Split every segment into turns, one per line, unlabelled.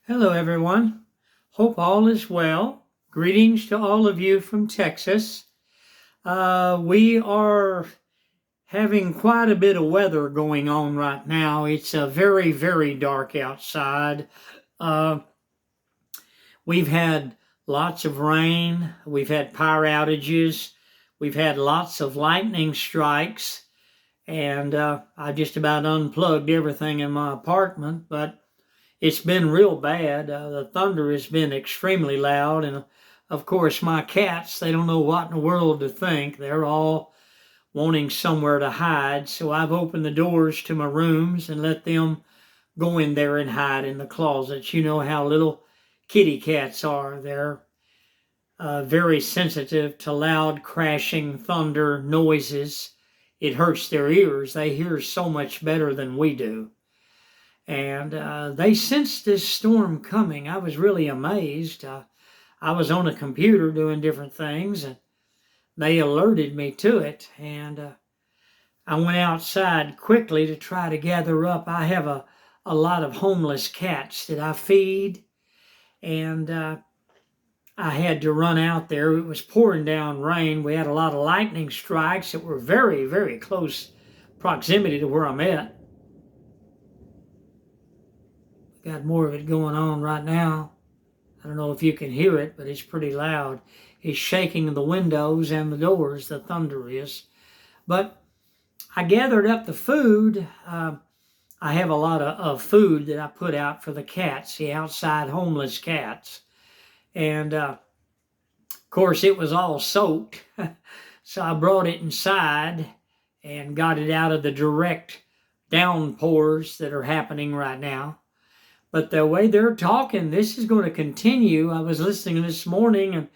Hello, everyone. Hope all is well. Greetings to all of you from Texas. We are having quite a bit of weather going on right now. It's very, very dark outside. Uh, we've had lots of rain. We've had power outages. We've had lots of lightning strikes. And I just about unplugged everything in my apartment, but it's been real bad. The thunder has been extremely loud, and of course, my cats, they don't know what in the world to think. They're all wanting somewhere to hide, so I've opened the doors to my rooms and let them go in there and hide in the closets. You know how little kitty cats are. They're very sensitive to loud crashing thunder noises. It hurts their ears. They hear so much better than we do. And they sensed this storm coming. I was really amazed. I was on a computer doing different things, and they alerted me to it. And I went outside quickly to try to gather up. I have a lot of homeless cats that I feed, and I had to run out there. It was pouring down rain. We had a lot of lightning strikes that were very, very close proximity to where I'm at. Got more of it going on right now. I don't know if you can hear it, but it's pretty loud. It's shaking the windows and the doors, the thunder is. But I gathered up the food. I have a lot of food that I put out for the cats, the outside homeless cats. And of course, it was all soaked. So I brought it inside and got it out of the direct downpours that are happening right now. But the way they're talking, this is going to continue. I was listening this morning,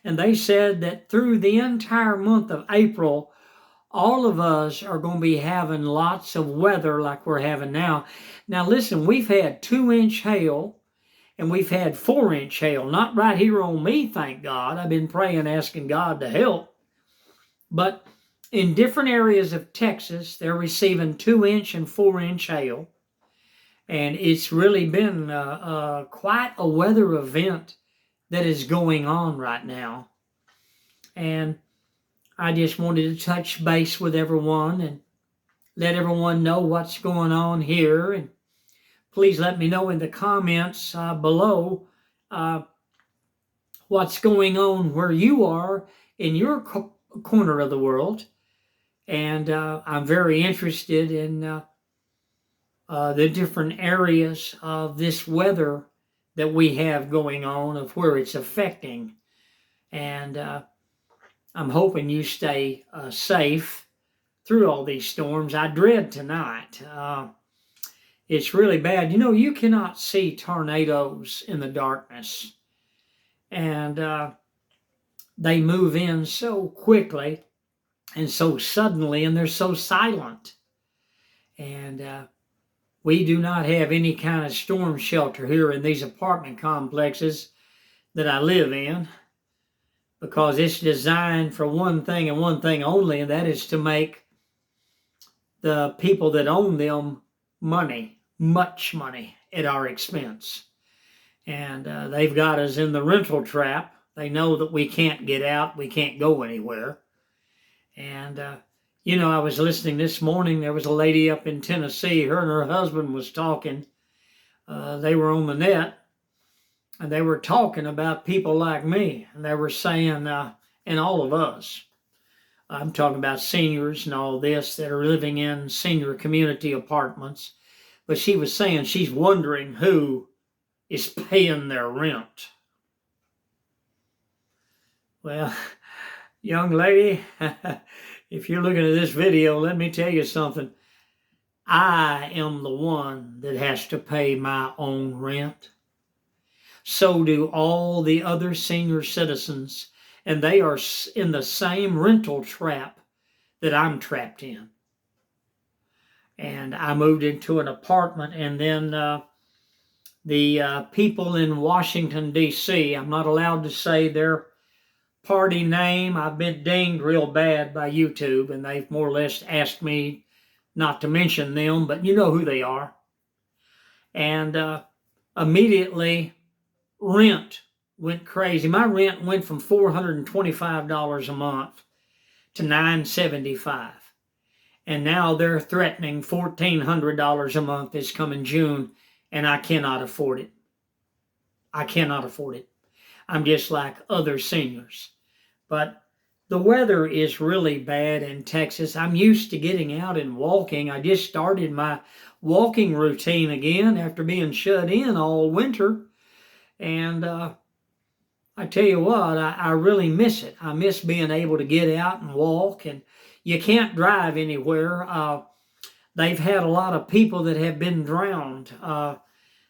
and they said that through the entire month of April, all of us are going to be having lots of weather like we're having now. Now, listen, we've had 2-inch hail, and we've had 4-inch hail. Not right here on me, thank God. I've been praying, asking God to help. But in different areas of Texas, they're receiving 2-inch and 4-inch hail. And it's really been quite a weather event that is going on right now. And I just wanted to touch base with everyone and let everyone know what's going on here. And please let me know in the comments below what's going on where you are in your corner of the world. And I'm very interested in the different areas of this weather that we have going on, of where it's affecting. And I'm hoping you stay safe through all these storms. I dread tonight. It's really bad. You know, you cannot see tornadoes in the darkness. And they move in so quickly and so suddenly, and they're so silent. And we do not have any kind of storm shelter here in these apartment complexes that I live in, because it's designed for one thing and one thing only, and that is to make the people that own them money, much money, at our expense. And they've got us in the rental trap. They know that we can't get out, we can't go anywhere. And you know, I was listening this morning. There was a lady up in Tennessee. Her and her husband was talking. They were on the net, and they were talking about people like me. And they were saying, and all of us, I'm talking about seniors and all this that are living in senior community apartments. But she was saying she's wondering who is paying their rent. Well, young lady, if you're looking at this video, let me tell you something. I am the one that has to pay my own rent. So do all the other senior citizens, and they are in the same rental trap that I'm trapped in. And I moved into an apartment, and then the people in Washington, D.C., I'm not allowed to say their party name. I've been dinged real bad by YouTube, and they've more or less asked me not to mention them, but you know who they are. And immediately rent went crazy. My rent went from $425 a month to $975. And now they're threatening $1,400 a month this coming June, and I cannot afford it. I cannot afford it. I'm just like other seniors. But the weather is really bad in Texas. I'm used to getting out and walking. I just started my walking routine again after being shut in all winter. And I tell you what, I really miss it. I miss being able to get out and walk. And you can't drive anywhere. They've had a lot of people that have been drowned.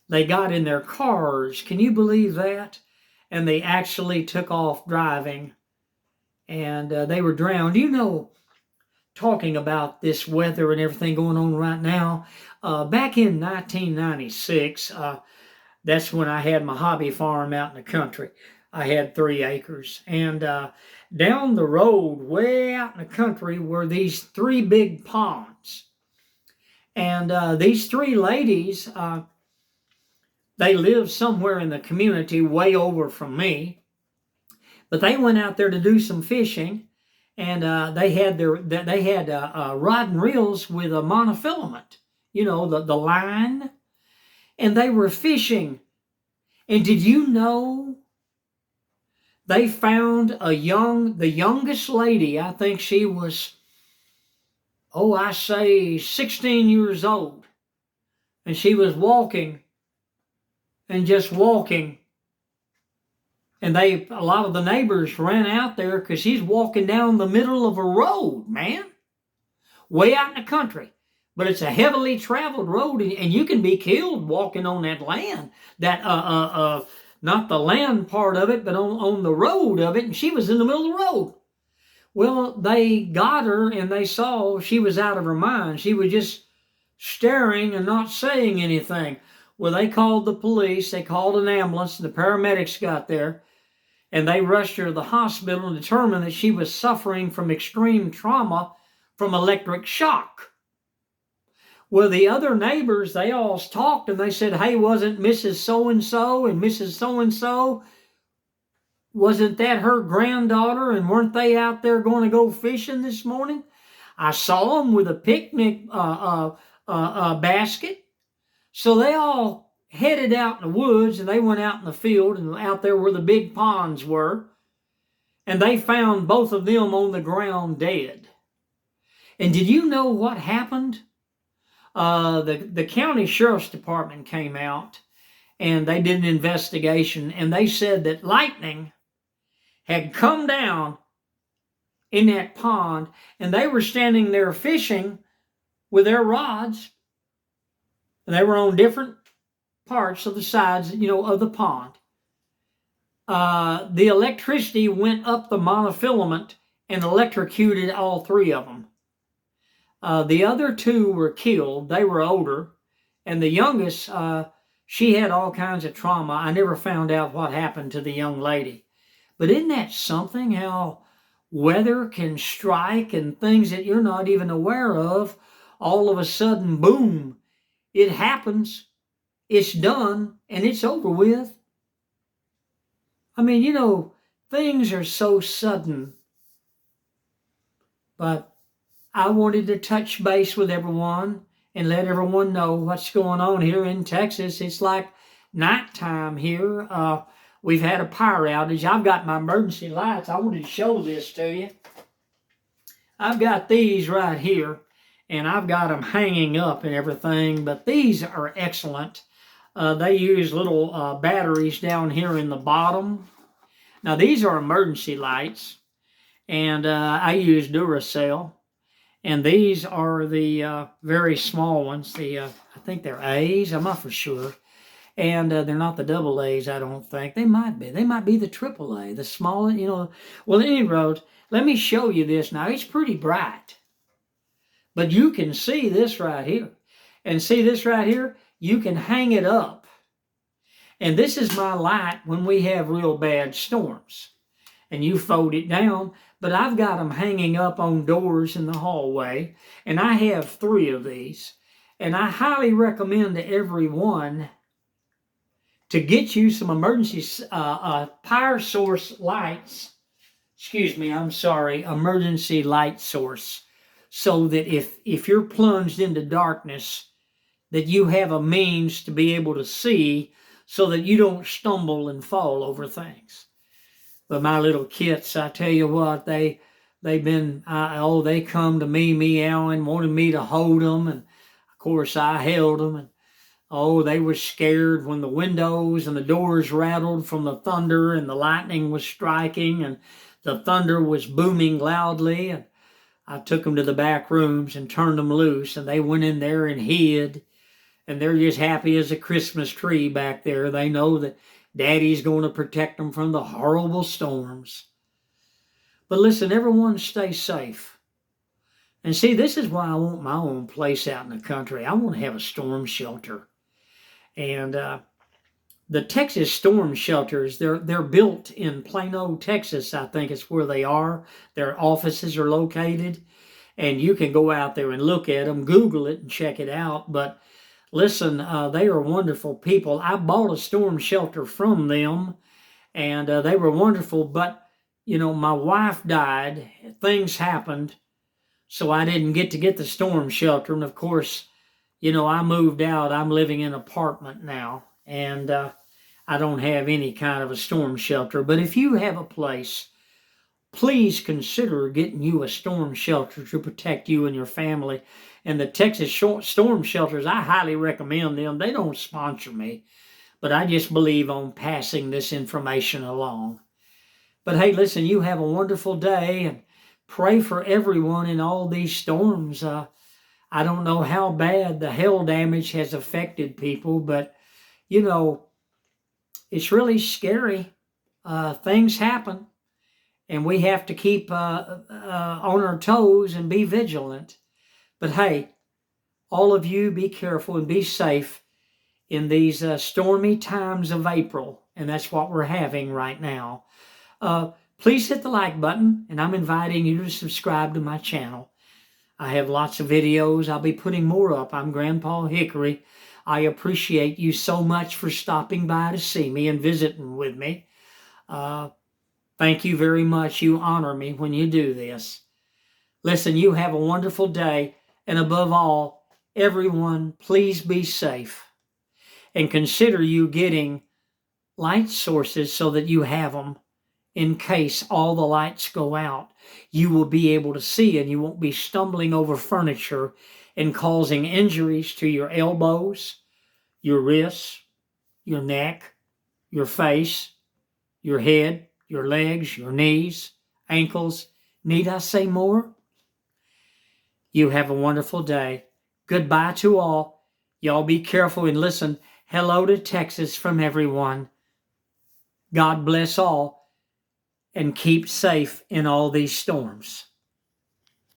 They got in their cars. Can you believe that? And they actually took off driving. And they were drowned. You know, talking about this weather and everything going on right now, back in 1996, that's when I had my hobby farm out in the country. I had 3 acres. And down the road, way out in the country, were these 3 big ponds. And these 3 ladies, they lived somewhere in the community way over from me. But they went out there to do some fishing, and they had rod and reels with a monofilament, you know, the line, and they were fishing. And did you know they found the youngest lady? I think she was, I say 16 years old, and she was walking and just walking. And a lot of the neighbors ran out there because she's walking down the middle of a road, man. Way out in the country. But it's a heavily traveled road, and you can be killed walking on that land. Not the land part of it, but on the road of it, and she was in the middle of the road. Well, they got her, and they saw she was out of her mind. She was just staring and not saying anything. Well, they called the police, they called an ambulance, and the paramedics got there. And they rushed her to the hospital and determined that she was suffering from extreme trauma from electric shock. Well, the other neighbors, they all talked and they said, hey, wasn't Mrs. So-and-so and Mrs. So-and-so, wasn't that her granddaughter, and weren't they out there going to go fishing this morning? I saw them with a picnic basket. So they all headed out in the woods, and they went out in the field and out there where the big ponds were, and they found both of them on the ground dead. And did you know what happened? The county sheriff's department came out, and they did an investigation, and they said that lightning had come down in that pond, and they were standing there fishing with their rods, and they were on different parts of the sides, of the pond. The electricity went up the monofilament and electrocuted all 3 of them. The other 2 were killed. They were older. And the youngest, she had all kinds of trauma. I never found out what happened to the young lady. But isn't that something, how weather can strike and things that you're not even aware of, all of a sudden, boom, it happens. It's done, and it's over with. I mean, things are so sudden. But I wanted to touch base with everyone and let everyone know what's going on here in Texas. It's like nighttime here. We've had a power outage. I've got my emergency lights. I wanted to show this to you. I've got these right here, and I've got them hanging up and everything, but these are excellent. They use little batteries down here in the bottom. Now, these are emergency lights, and I use Duracell. And these are the very small ones. I think they're A's. I'm not for sure. And they're not the double A's, I don't think. They might be. They might be the triple A, the small, Well, anyway, let me show you this now. It's pretty bright. But you can see this right here. And see this right here? You can hang it up. And this is my light when we have real bad storms. And you fold it down. But I've got them hanging up on doors in the hallway. And I have 3 of these. And I highly recommend to everyone to get you some emergency power source lights. Excuse me, I'm sorry, emergency light source, so that if you're plunged into darkness, that you have a means to be able to see, so that you don't stumble and fall over things. But my little kits, I tell you what, they've been, they come to me meowing, wanting me to hold them, and of course I held them, and they were scared when the windows and the doors rattled from the thunder and the lightning was striking and the thunder was booming loudly. And I took them to the back rooms and turned them loose, and they went in there and hid. And they're just happy as a Christmas tree back there. They know that Daddy's going to protect them from the horrible storms. But listen, everyone stay safe. And see, this is why I want my own place out in the country. I want to have a storm shelter. And the Texas storm shelters, they're built in Plano, Texas, I think is where they are. Their offices are located. And you can go out there and look at them, Google it and check it out. But listen, they are wonderful people. I bought a storm shelter from them, and they were wonderful. But, my wife died. Things happened, so I didn't get to get the storm shelter. And, of course, I moved out. I'm living in an apartment now, and I don't have any kind of a storm shelter. But if you have a place, please consider getting you a storm shelter to protect you and your family. And the Texas storm shelters, I highly recommend them. They don't sponsor me, but I just believe on passing this information along. But hey, listen, you have a wonderful day, and pray for everyone in all these storms. I don't know how bad the hail damage has affected people, but, it's really scary. Things happen, and we have to keep on our toes and be vigilant. But hey, all of you be careful and be safe in these stormy times of April, and that's what we're having right now. Please hit the like button, and I'm inviting you to subscribe to my channel. I have lots of videos. I'll be putting more up. I'm Grandpa Hickory. I appreciate you so much for stopping by to see me and visiting with me. Thank you very much. You honor me when you do this. Listen, you have a wonderful day. And above all, everyone, please be safe. And consider you getting light sources so that you have them in case all the lights go out. You will be able to see, and you won't be stumbling over furniture and causing injuries to your elbows, your wrists, your neck, your face, your head, your legs, your knees, ankles. Need I say more? You have a wonderful day. Goodbye to all. Y'all be careful and listen. Hello to Texas from everyone. God bless all, and keep safe in all these storms.